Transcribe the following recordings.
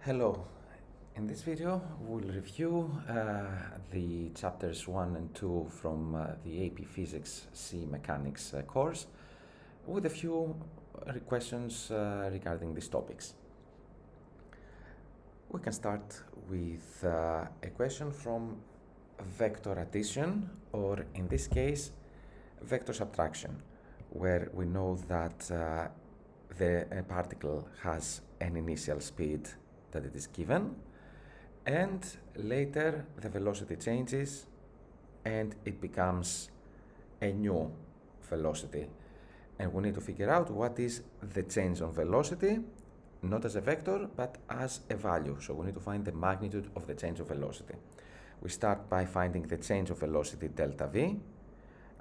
Hello. In this video, we'll review the chapters 1 and 2 from the AP Physics C Mechanics course with a few questions regarding these topics. We can start with a question from vector addition, or in this case, vector subtraction, where we know that the particle has an initial speed that it is given, and later the velocity changes and it becomes a new velocity, and we need to figure out what is the change on velocity, not as a vector but as a value. So we need to find the magnitude of the change of velocity. We start by finding the change of velocity delta v.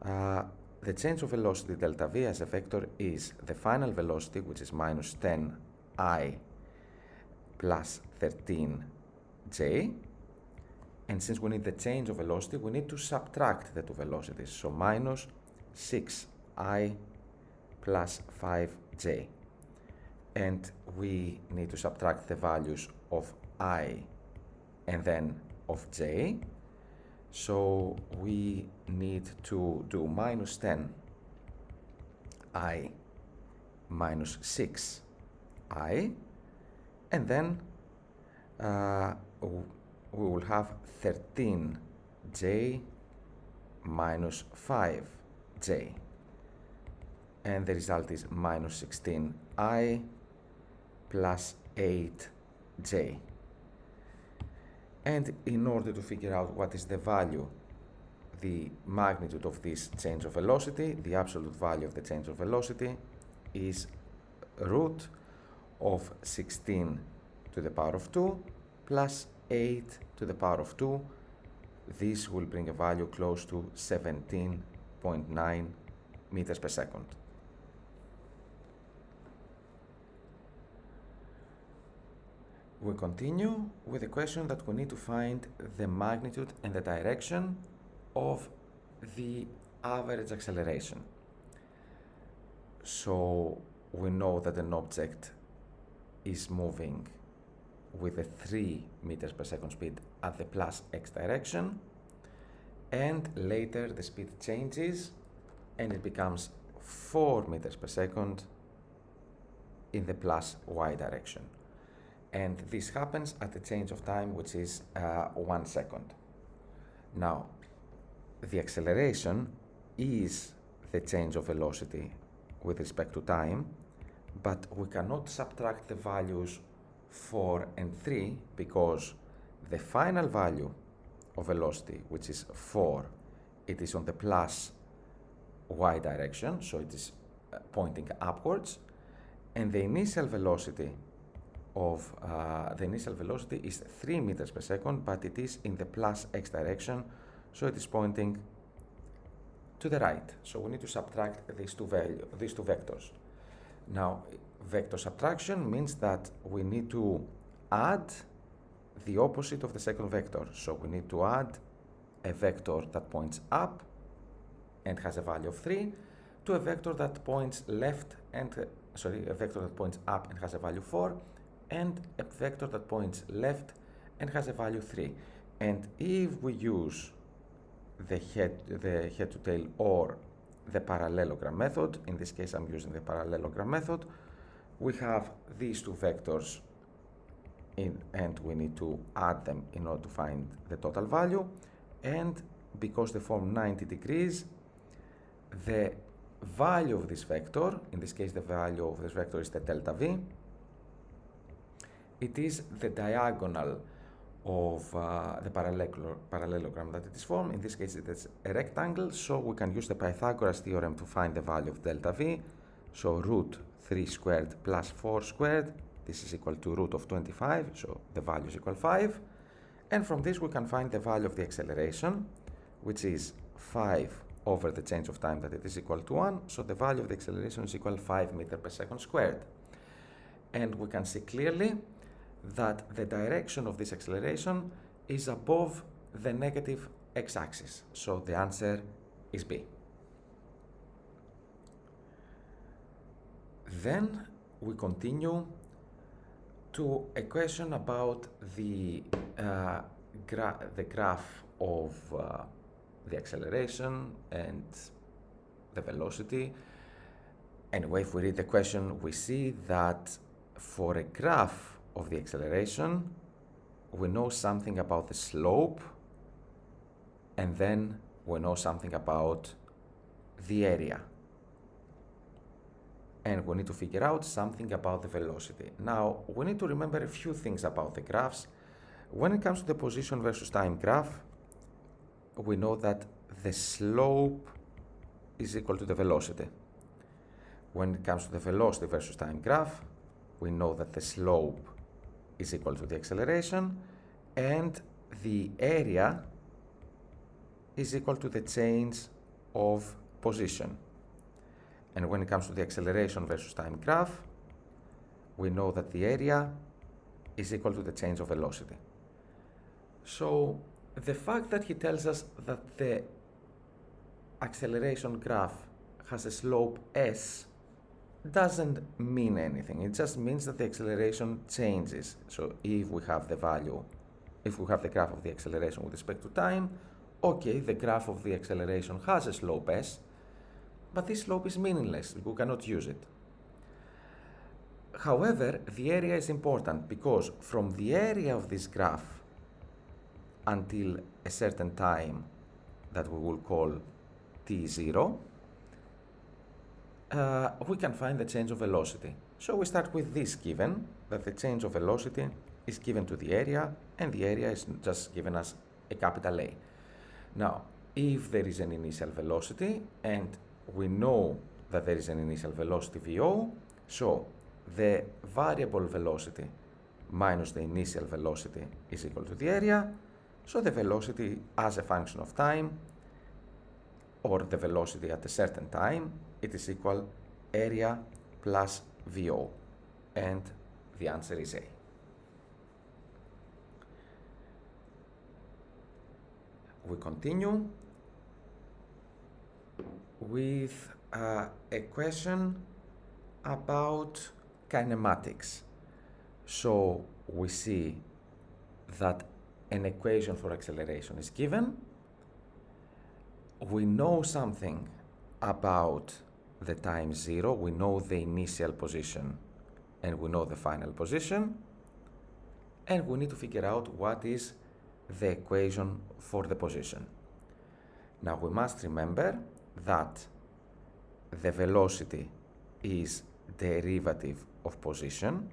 The change of velocity delta v as a vector is the final velocity, which is minus 10I plus 13j, and since we need the change of velocity, we need to subtract the two velocities, so minus 6I plus 5j, and we need to subtract the values of I and then of j, so we need to do minus 10I minus 6I, and then we will have 13j minus 5j, and the result is minus 16I plus 8j. And in order to figure out what is the value, the magnitude of this change of velocity, the absolute value of the change of velocity is root of 16 to the power of 2 plus 8 to the power of 2. This will bring a value close to 17.9 meters per second. We continue with the question that we need to find the magnitude and the direction of the average acceleration. So we know that an object is moving with a 3 meters per second speed at the plus x direction, and later the speed changes and it becomes 4 meters per second in the plus y direction, and this happens at a change of time which is 1 second. Now, the acceleration is the change of velocity with respect to time, but we cannot subtract the values 4 and 3 because the final value of velocity, which is 4, it is on the plus y direction, so it is pointing upwards, and the initial velocity is 3 meters per second, but it is in the plus x direction, so it is pointing to the right. So we need to subtract these two vectors. Now, vector subtraction means that we need to add the opposite of the second vector. So we need to add a vector that points up and has a value of 3 to a vector that points left and a vector that points up and has a value 4, and a vector that points left and has a value 3. And if we use the head to tail or the parallelogram method, in this case I'm using the parallelogram method, we have these two vectors and we need to add them in order to find the total value, and because they form 90 degrees, the value of this vector, in this case the value of this vector is the delta v, it is the diagonal of the parallelogram that it is formed. In this case it is a rectangle, so we can use the Pythagoras theorem to find the value of delta v. So root 3 squared plus 4 squared, this is equal to root of 25, so the value is equal 5, and from this we can find the value of the acceleration, which is 5 over the change of time that it is equal to 1, so the value of the acceleration is equal to 5 meters per second squared. And we can see clearly that the direction of this acceleration is above the negative x-axis, so the answer is B. Then we continue to a question about the graph of the acceleration and the velocity. Anyway, if we read the question, we see that for a graph of the acceleration, we know something about the slope, and then we know something about the area. And we need to figure out something about the velocity. Now, we need to remember a few things about the graphs. When it comes to the position versus time graph, we know that the slope is equal to the velocity. When it comes to the velocity versus time graph, we know that the slope is equal to the acceleration, and the area is equal to the change of position. And when it comes to the acceleration versus time graph, we know that the area is equal to the change of velocity. So the fact that he tells us that the acceleration graph has a slope s doesn't mean anything. It just means that the acceleration changes. So if we have the graph of the acceleration with respect to time, okay, the graph of the acceleration has a slope s, but this slope is meaningless. We cannot use it. However, the area is important because from the area of this graph until a certain time that we will call t0, we can find the change of velocity. So we start with this given, that the change of velocity is given to the area, and the area is just given as a capital A. Now, if there is an initial velocity, and we know that there is an initial velocity VO, so the variable velocity minus the initial velocity is equal to the area, so the velocity as a function of time, or the velocity at a certain time, it is equal area plus VO, and the answer is A. We continue with a question about kinematics. So we see that an equation for acceleration is given. We know something about the time zero. We know the initial position and we know the final position. And we need to figure out what is the equation for the position. Now we must remember that the velocity is derivative of position,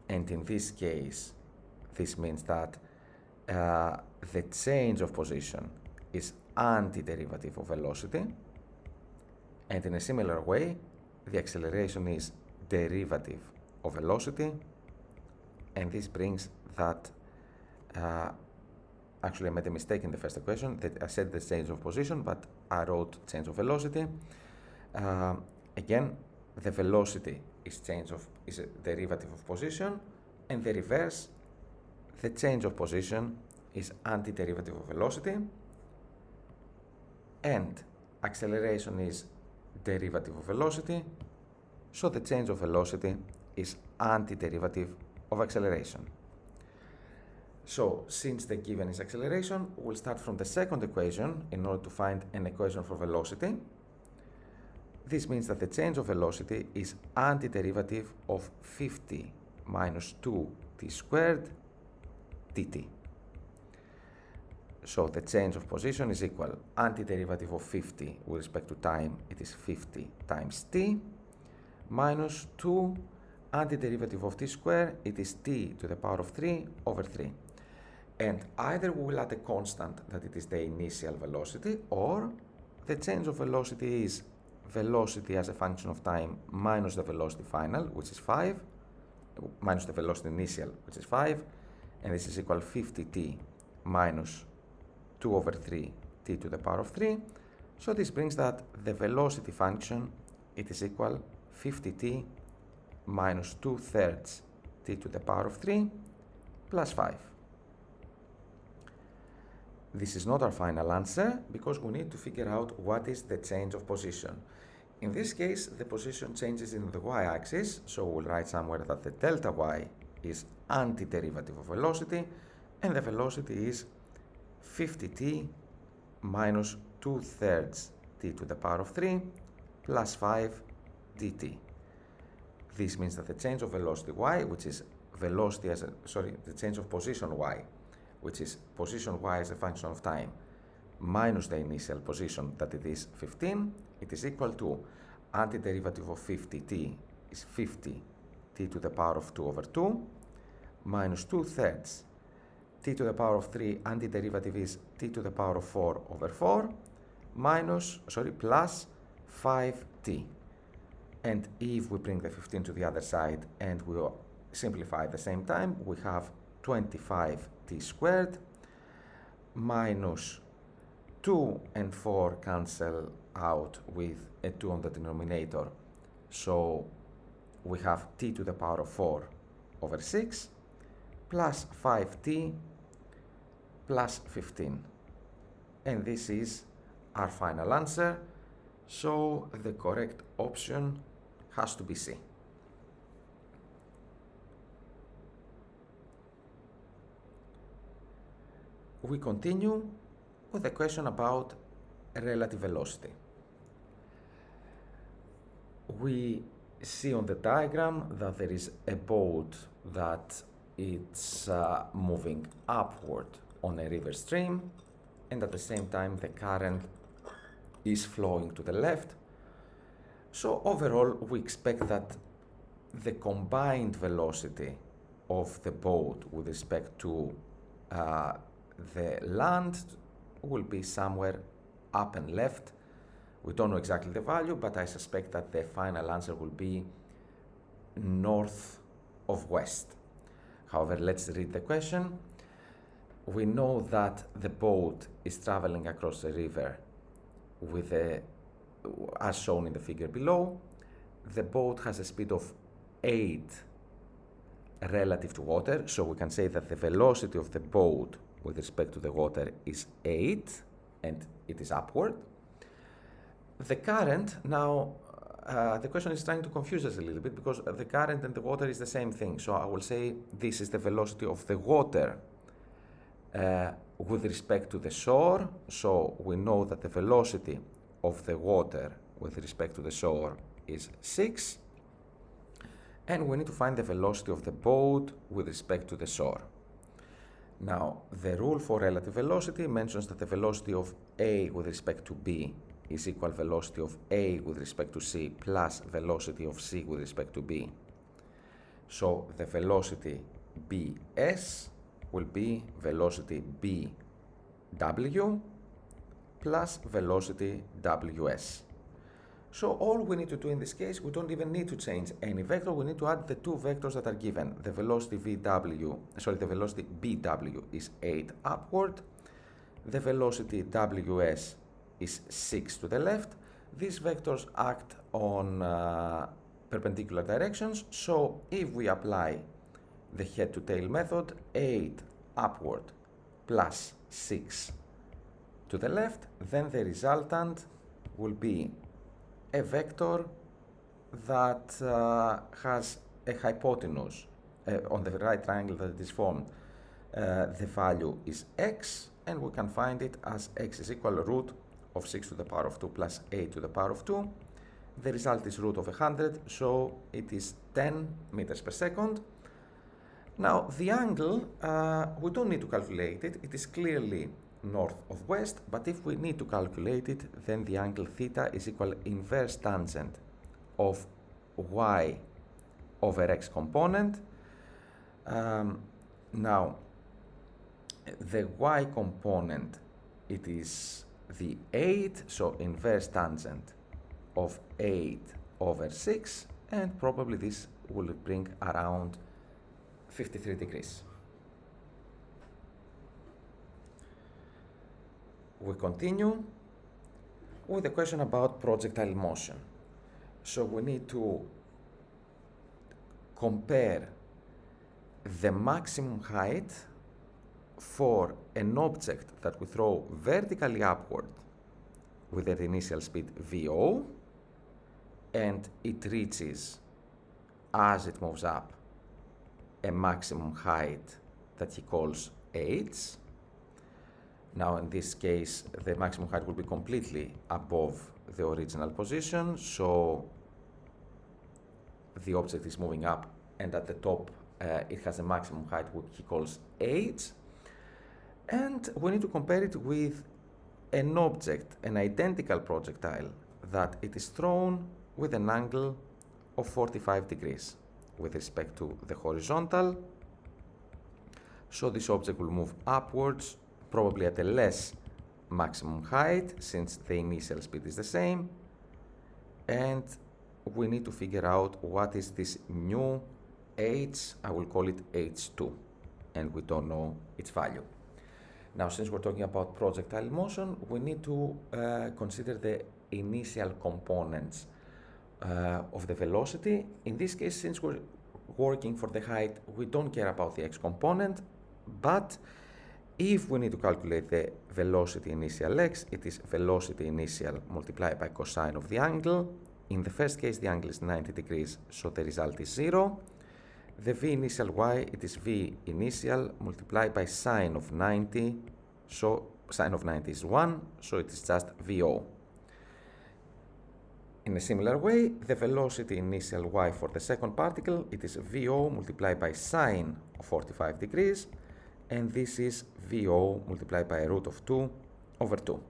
and in this case this means that the change of position is antiderivative of velocity, and in a similar way the acceleration is derivative of velocity, and this brings that actually I made a mistake in the first equation, that I said the change of position, but I wrote change of velocity. Again, the velocity is a derivative of position, and the reverse, the change of position, is antiderivative of velocity, and acceleration is derivative of velocity, so the change of velocity is antiderivative of acceleration. So, since the given is acceleration, we'll start from the second equation in order to find an equation for velocity. This means that the change of velocity is antiderivative of 50 minus 2t squared dt. So the change of position is equal antiderivative of 50 with respect to time, it is 50 times t, minus 2 antiderivative of t squared, it is t to the power of 3 over 3. And either we will add a constant that it is the initial velocity, or the change of velocity is velocity as a function of time minus the velocity final, which is 5, minus the velocity initial, which is 5, and this is equal 50t minus 2 over 3 t to the power of 3. So this brings that the velocity function, it is equal 50t minus 2/3 t to the power of 3 plus 5. This is not our final answer because we need to figure out what is the change of position. In this case, the position changes in the y-axis, so we'll write somewhere that the delta y is antiderivative of velocity, and the velocity is 50t minus 2/3 t to the power of 3 plus 5 dt. This means that the change of velocity y, which is velocity as the change of position y, which is position y as a function of time, minus the initial position that it is 15, it is equal to antiderivative of 50t is 50t to the power of 2 over 2 minus 2/3 t to the power of 3, antiderivative is t to the power of 4 over 4 plus 5t. And if we bring the 15 to the other side and we simplify at the same time, we have 25t squared minus 2 and 4 cancel out with a 2 on the denominator. So we have t to the power of 4 over 6 plus 5t plus 15. And this is our final answer. So the correct option has to be C. We continue with a question about relative velocity. We see on the diagram that there is a boat that it's moving upward on a river stream, and at the same time the current is flowing to the left. So overall we expect that the combined velocity of the boat with respect to the land will be somewhere up and left. We don't know exactly the value, but I suspect that the final answer will be north of west. However, let's read the question. We know that the boat is traveling across the river with as shown in the figure below. The boat has a speed of 8 relative to water, so we can say that the velocity of the boat with respect to the water is 8, and it is upward. The current, now the question is trying to confuse us a little bit because the current and the water is the same thing. So I will say this is the velocity of the water with respect to the shore. So we know that the velocity of the water with respect to the shore is 6. And we need to find the velocity of the boat with respect to the shore. Now, the rule for relative velocity mentions that the velocity of A with respect to B is equal velocity of A with respect to C plus velocity of C with respect to B. So the velocity Bs will be velocity Bw plus velocity Ws. So all we need to do in this case, we don't even need to change any vector, we need to add the two vectors that are given. The velocity the velocity Bw is 8 upward, the velocity Ws is 6 to the left. These vectors act on perpendicular directions, so if we apply the head-to-tail method, 8 upward plus 6 to the left, then the resultant will be a vector that has a hypotenuse on the right triangle that it is formed. The value is x, and we can find it as x is equal to root of 6 to the power of 2 plus 8 to the power of 2. The result is root of 100, so it is 10 meters per second. Now the angle, we don't need to calculate it, it is clearly north of west, but if we need to calculate it, then the angle theta is equal inverse tangent of y over x component. Now the y component, it is the 8, so inverse tangent of 8 over 6, and probably this will bring around 53 degrees. We continue with a question about projectile motion. So we need to compare the maximum height for an object that we throw vertically upward with an initial speed VO and it reaches, as it moves up, a maximum height that he calls h. Now in this case, the maximum height will be completely above the original position, so the object is moving up, and at the top it has a maximum height which he calls h. And we need to compare it with an object, an identical projectile, that it is thrown with an angle of 45 degrees with respect to the horizontal. So this object will move upwards, probably at a less maximum height, since the initial speed is the same. And we need to figure out what is this new h. I will call it h2, and we don't know its value. Now, since we're talking about projectile motion, we need to consider the initial components of the velocity. In this case, since we're working for the height, we don't care about the x component, but if we need to calculate the velocity initial x, it is velocity initial multiplied by cosine of the angle. In the first case, the angle is 90 degrees, so the result is 0. The v initial y, it is v initial multiplied by sine of 90, so sine of 90 is 1, so it is just VO. In a similar way, the velocity initial y for the second particle, it is VO multiplied by sine of 45 degrees, and this is VO multiplied by root of 2 over 2.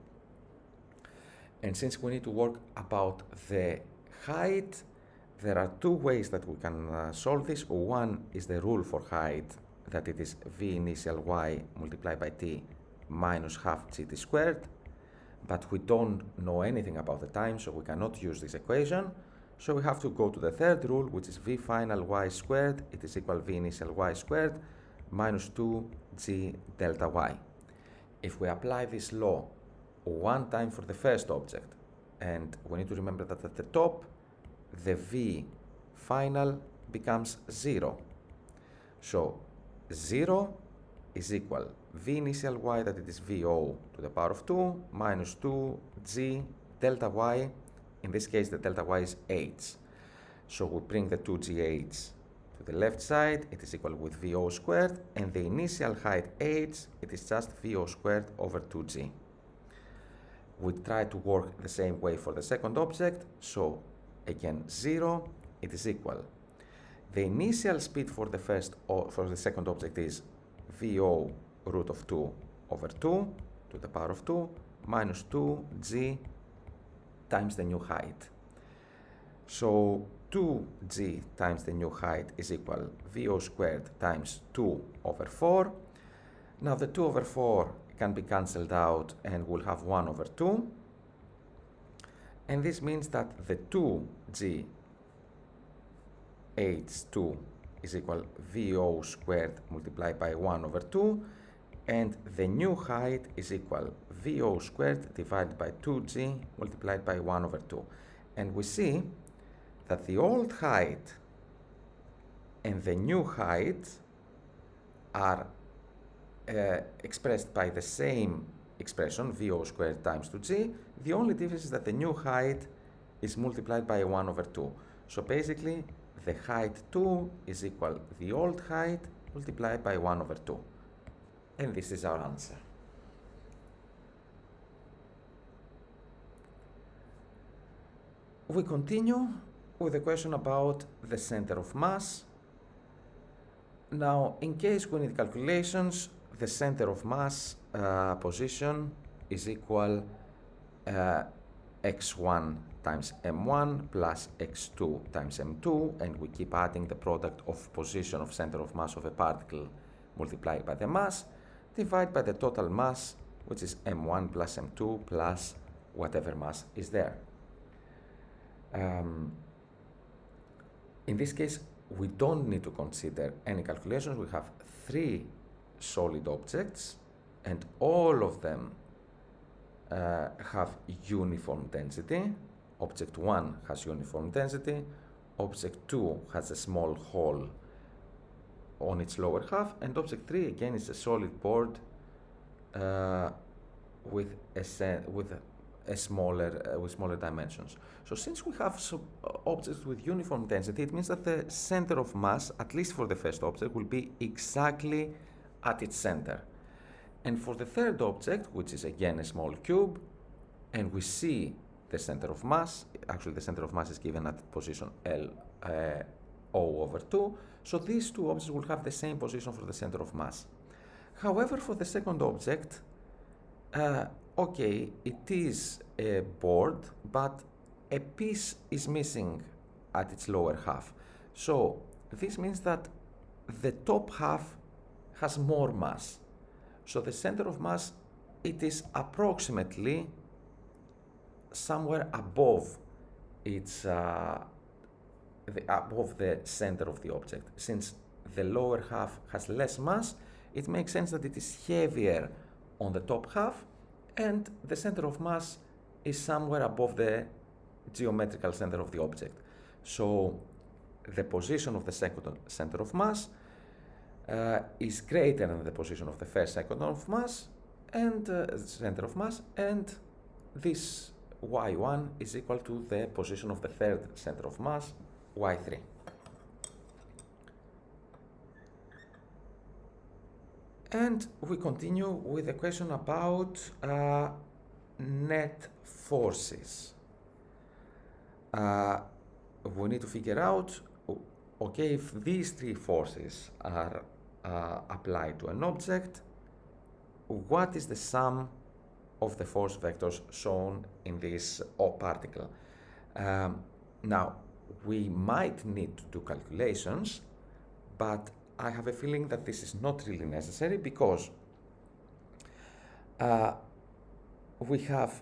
And since we need to work about the height, there are two ways that we can solve this. One is the rule for height, that it is v initial y multiplied by t minus half gt squared, but we don't know anything about the time, so we cannot use this equation. So we have to go to the third rule, which is v final y squared, it is equal v initial y squared minus 2g delta y. If we apply this law one time for the first object, and we need to remember that at the top, the v final becomes 0. So 0 is equal v initial y, that it is vo to the power of 2, minus 2g delta y. In this case, the delta y is h. So we bring the 2gh to the left side, it is equal with vo squared, and the initial height h, it is just vo squared over 2g. We try to work the same way for the second object, so again 0, it is equal. The initial speed for the second object is vo root of 2 over 2 to the power of 2 minus 2g times the new height. So 2g times the new height is equal vo squared times 2 over 4. Now the 2 over 4 can be cancelled out, and we'll have 1 over 2. And this means that the 2g h2 is equal vo squared multiplied by 1 over 2, and the new height is equal vo squared divided by 2g multiplied by 1 over 2. And we see that the old height and the new height are expressed by the same expression, vo squared times 2g. The only difference is that the new height is multiplied by 1 over 2. So basically, the height 2 is equal the old height multiplied by 1 over 2. And this is our answer. We continue with a question about the center of mass. Now, in case we need calculations, the center of mass position is equal x1 times m1 plus x2 times m2, and we keep adding the product of position of center of mass of a particle multiplied by the mass, divided by the total mass, which is m1 plus m2 plus whatever mass is there. In this case, we don't need to consider any calculations. We have 3 solid objects, and all of them have uniform density. Object 1 has uniform density, object 2 has a small hole on its lower half, and object 3 again is a solid board with with smaller dimensions. So since we have objects with uniform density, it means that the center of mass, at least for the first object, will be exactly at its center. And for the third object, which is again a small cube, and we see the center of mass, actually the center of mass is given at position O/2, so these two objects will have the same position for the center of mass. However, for the second object, okay, it is a board, but a piece is missing at its lower half. So this means that the top half has more mass. So the center of mass, it is approximately somewhere above above the center of the object. Since the lower half has less mass, it makes sense that it is heavier on the top half, and the center of mass is somewhere above the geometrical center of the object. So the position of the second center of mass is greater than the position of the first center of mass, and this y1 is equal to the position of the third center of mass, y3. And we continue with a question about net forces. We need to figure out, okay, if these three forces are applied to an object, what is the sum of the force vectors shown in this O particle? Now, we might need to do calculations, but I have a feeling that this is not really necessary because we have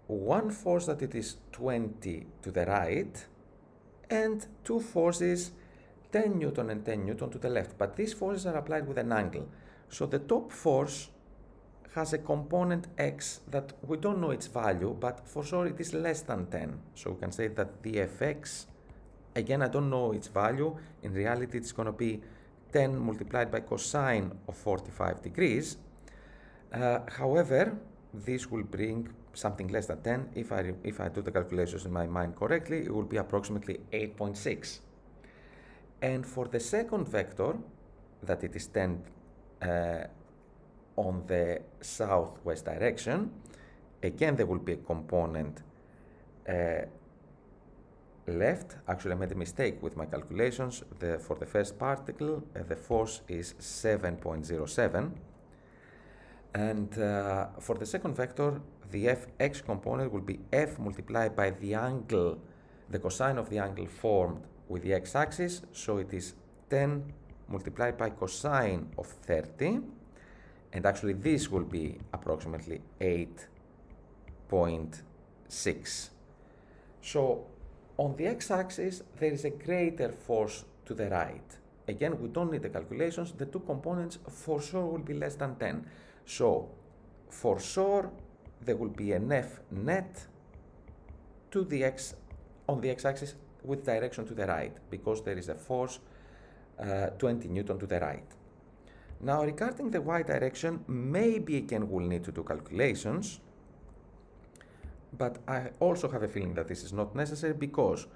one force that it is 20 to the right and two forces 10 Newton and 10 Newton to the left, but these forces are applied with an angle. So the top force has a component x that we don't know its value, but for sure it is less than 10. So we can say that the Fx, again I don't know its value, in reality it's going to be 10 multiplied by cosine of 45 degrees. However, this will bring something less than 10. If I do the calculations in my mind correctly, it will be approximately 8.6. And for the second vector, that it is 10 on the southwest direction, again there will be a component left. Actually, I made a mistake with my calculations. For the first particle, the force is 7.07. And for the second vector, the Fx component will be F multiplied by the angle, the cosine of the angle formed with the x-axis. So it is 10 multiplied by cosine of 30. And actually, this will be approximately 8.6. So on the x-axis, there is a greater force to the right. Again, we don't need the calculations. The two components for sure will be less than 10. So for sure, there will be an F net to the on the x-axis with direction to the right, because there is a force 20 Newton to the right. Now, regarding the y direction, maybe again we'll need to do calculations, but I also have a feeling that this is not necessary because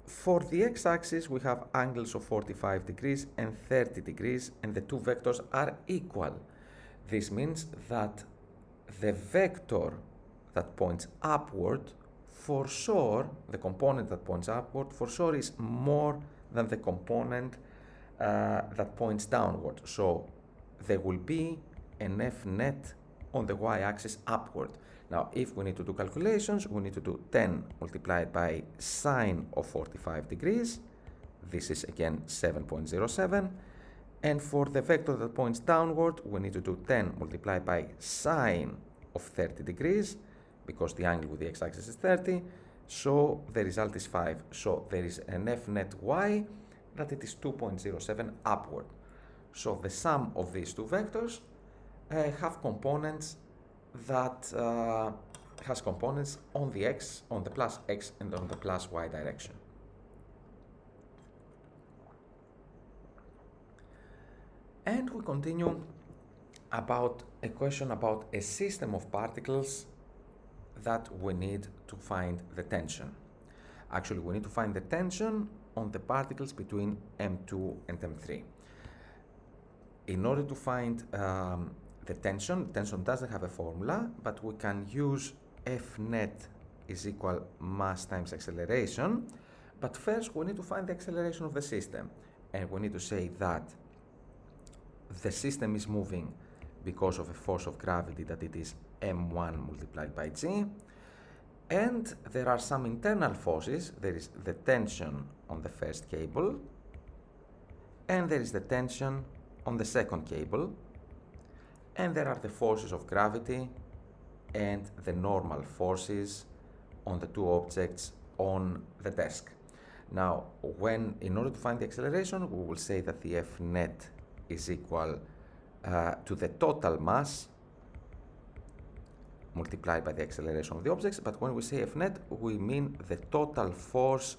for the x-axis we have angles of 45 degrees and 30 degrees, and the two vectors are equal. This means that the vector that points upward, for sure, the component that points upward, for sure is more than the component that points downward. So there will be an F net on the y-axis upward. Now, if we need to do calculations, we need to do 10 multiplied by sine of 45 degrees. This is again 7.07. And for the vector that points downward, we need to do 10 multiplied by sine of 30 degrees, because the angle with the x-axis is 30. So the result is 5. So there is an F net y that it is 2.07 upward. So the sum of these two vectors have components that has components on the x, on the plus x and on the plus y direction. And we continue about a question about a system of particles that we need to find the tension. Actually, we need to find the tension on the particles between M2 and M3. In order to find the tension doesn't have a formula, but we can use F net is equal mass times acceleration. But first, we need to find the acceleration of the system. And we need to say that the system is moving because of a force of gravity that it is m1 multiplied by g. And there are some internal forces. There is the tension on the first cable, and there is the tension on the second cable, and there are the forces of gravity and the normal forces on the two objects on the desk. Now, in order to find the acceleration, we will say that the F net is equal to the total mass multiplied by the acceleration of the objects, but when we say F net, we mean the total force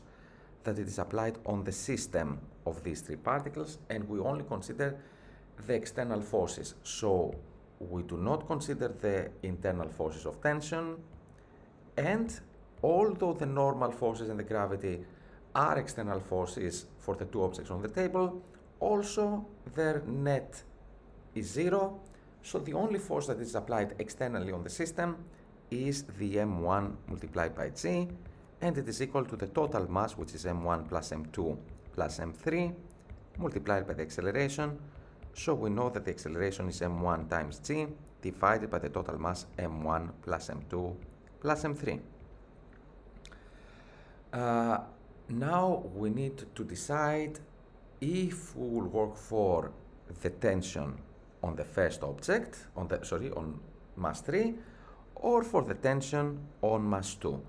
that it is applied on the system of these three particles, and we only consider the external forces. So we do not consider the internal forces of tension, and although the normal forces and the gravity are external forces for the two objects on the table, also their net is zero. So the only force that is applied externally on the system is the m1 multiplied by g, and it is equal to the total mass, which is m1 plus m2 plus m3 multiplied by the acceleration. So we know that the acceleration is m1 times g divided by the total mass m1 plus m2 plus m3. Now we need to decide if we will work for the tension on the first object, on mass 3, or for the tension on mass 2.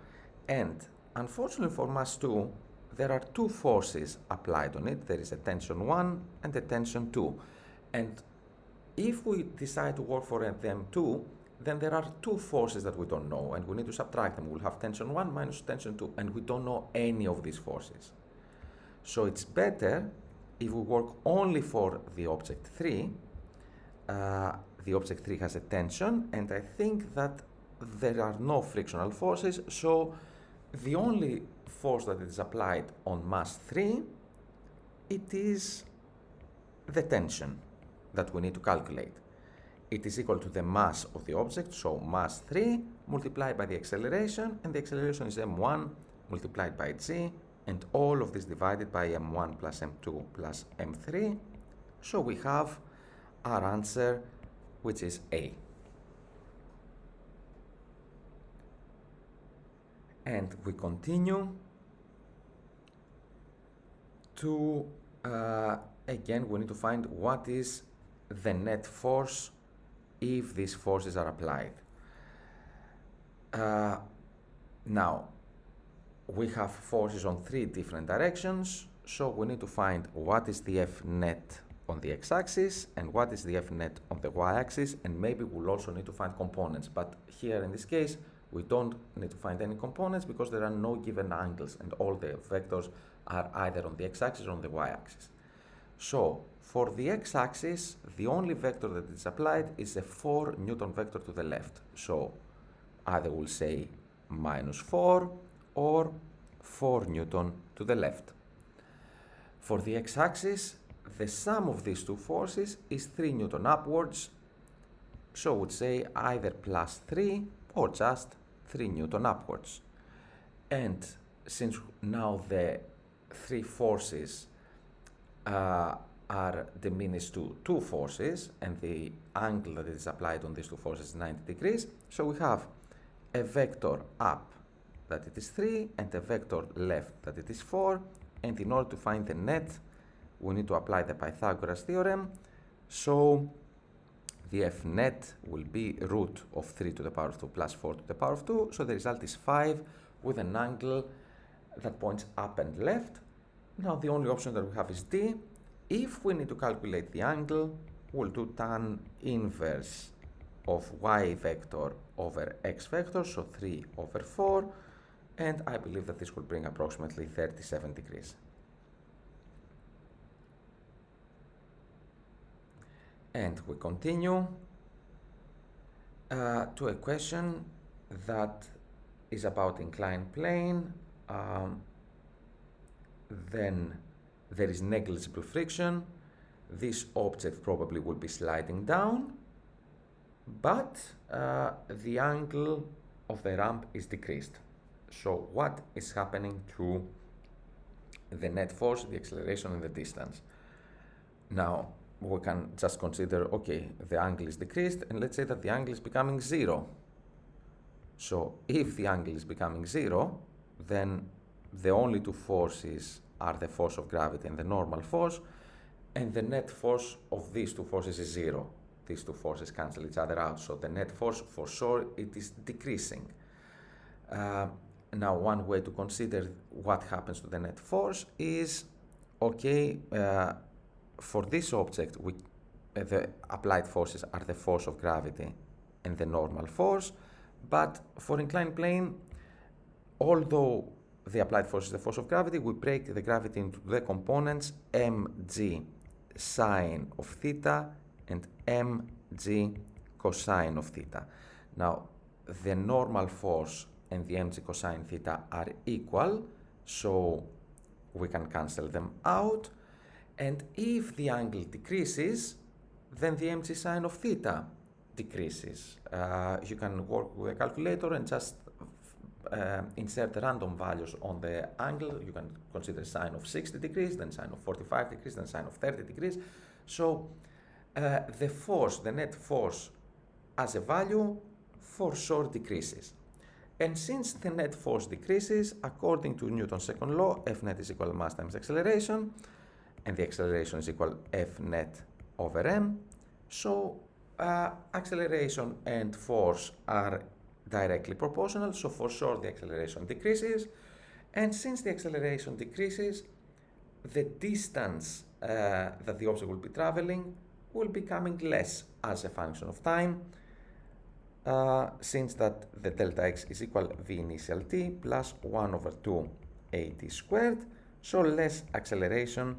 And unfortunately for mass 2, there are two forces applied on it. There is a tension 1 and a tension 2. And if we decide to work for them 2, then there are two forces that we don't know, and we need to subtract them. We'll have tension 1 minus tension 2, and we don't know any of these forces. So it's better if we work only for the object 3. The object 3 has a tension, and I think that there are no frictional forces, so the only force that is applied on mass 3, it is the tension that we need to calculate. It is equal to the mass of the object, so mass 3 multiplied by the acceleration, and the acceleration is m1 multiplied by g, and all of this divided by m1 plus m2 plus m3. So we have our answer, which is A. And we continue to, again, we need to find what is the net force if these forces are applied. Now, we have forces on three different directions, so we need to find what is the F net on the x-axis and what is the F net on the y-axis, and maybe we'll also need to find components. But here in this case, we don't need to find any components because there are no given angles and all the vectors are either on the x-axis or on the y-axis. So for the x-axis, the only vector that is applied is a 4 Newton vector to the left. So either we'll say minus 4 or 4 Newton to the left. For the x-axis, the sum of these two forces is 3 Newton upwards, so we'd say either plus 3 or just 3 Newton upwards. And since now the three forces are diminished to two forces, and the angle that is applied on these two forces is 90 degrees, so we have a vector up that it is 3 and a vector left that it is 4, and in order to find the net, we need to apply the Pythagoras theorem. So the F net will be root of 3 to the power of 2 plus 4 to the power of 2. So the result is 5 with an angle that points up and left. Now the only option that we have is D. If we need to calculate the angle, we'll do tan inverse of y vector over x vector, so 3 over 4. And I believe that this will bring approximately 37 degrees. And we continue to a question that is about inclined plane. Then there is negligible friction. This object probably will be sliding down, but the angle of the ramp is decreased. So what is happening to the net force, the acceleration, and the distance? Now we can just consider, okay, the angle is decreased, and let's say that the angle is becoming 0. So if the angle is becoming 0, then the only two forces are the force of gravity and the normal force, and the net force of these two forces is 0. These two forces cancel each other out, so the net force, for sure, it is decreasing. Now, one way to consider what happens to the net force is, okay, for this object, the applied forces are the force of gravity and the normal force, but for inclined plane, although the applied force is the force of gravity, we break the gravity into the components mg sine of theta and mg cosine of theta. Now, the normal force and the mg cosine theta are equal, so we can cancel them out. And if the angle decreases, then the mg sine of theta decreases. You can work with a calculator and just insert random values on the angle. You can consider sine of 60 degrees, then sine of 45 degrees, then sine of 30 degrees. So the force, the net force as a value, for sure decreases. And since the net force decreases, according to Newton's second law, F net is equal to mass times acceleration, and the acceleration is equal to F net over m. So acceleration and force are directly proportional, so for sure the acceleration decreases. And since the acceleration decreases, the distance that the object will be traveling will be becoming less as a function of time, since that the delta x is equal v initial t plus 1 over 2 at squared, so less acceleration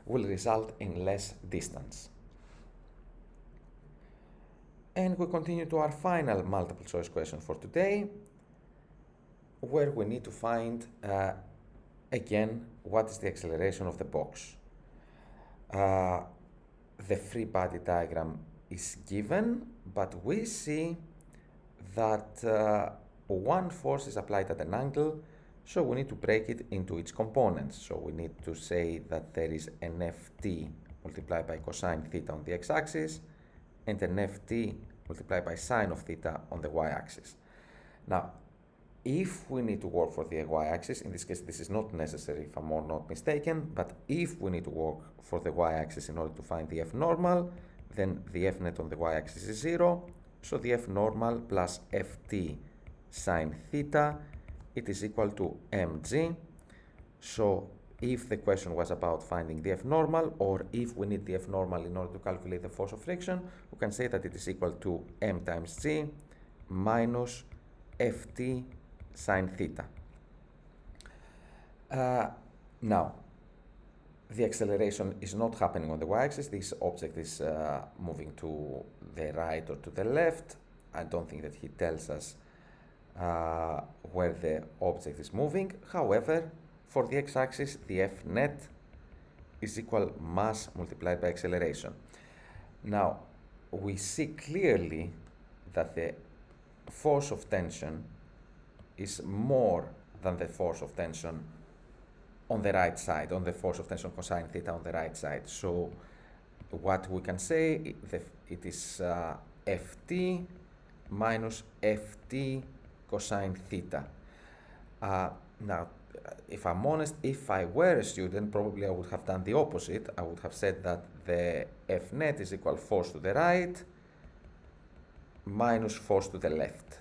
will result in less distance. And we continue to our final multiple choice question for today, where we need to find, again, what is the acceleration of the box. The free body diagram is given, but we see that one force is applied at an angle, so we need to break it into its components. So we need to say that there is an ft multiplied by cosine theta on the x-axis, and an ft multiplied by sine of theta on the y-axis. Now, if we need to work for the y-axis, in this case this is not necessary if I'm not mistaken, but if we need to work for the y-axis in order to find the f normal, then the f net on the y-axis is 0, so the f normal plus ft sine theta, it is equal to mg. So if the question was about finding the f normal, or if we need the f normal in order to calculate the force of friction, we can say that it is equal to m times g minus ft sine theta. Now, the acceleration is not happening on the y-axis. This object is moving to the right or to the left. I don't think that he tells us where the object is moving. However, for the x-axis, the f net is equal mass multiplied by acceleration. Now, we see clearly that the force of tension is more than the force of tension on the right side, on the force of tension cosine theta on the right side. So what we can say, it is ft minus ft cosine theta. Now, if I'm honest, if I were a student, probably I would have done the opposite. I would have said that the f net is equal force to the right minus force to the left.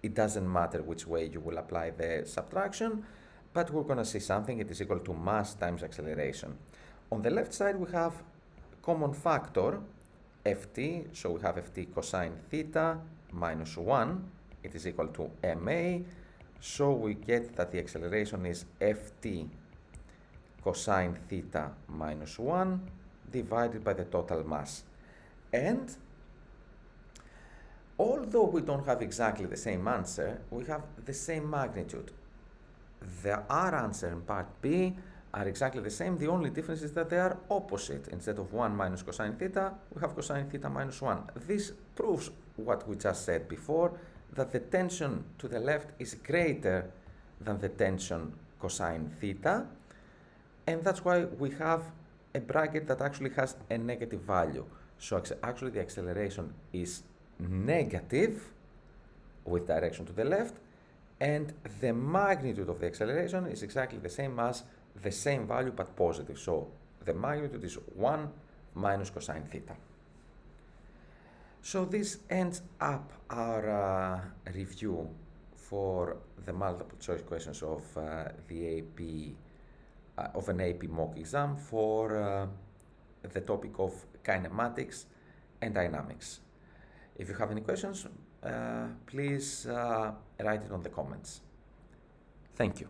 It doesn't matter which way you will apply the subtraction, but we're going to see something. It is equal to mass times acceleration. On the left side, we have common factor, ft, so we have ft cosine theta minus 1, it is equal to ma, so we get that the acceleration is ft cosine theta minus 1 divided by the total mass. And although we don't have exactly the same answer, we have the same magnitude. Our answer in part B are exactly the same. The only difference is that they are opposite. Instead of 1 minus cosine theta, we have cosine theta minus 1. This proves what we just said before, that the tension to the left is greater than the tension cosine theta, and that's why we have a bracket that actually has a negative value. So actually the acceleration is negative with direction to the left, and the magnitude of the acceleration is exactly the same as the same value but positive. So the magnitude is 1 minus cosine theta. So this ends up our review for the multiple choice questions of the AP of an AP mock exam for the topic of kinematics and dynamics. If you have any questions, please write it on the comments. Thank you.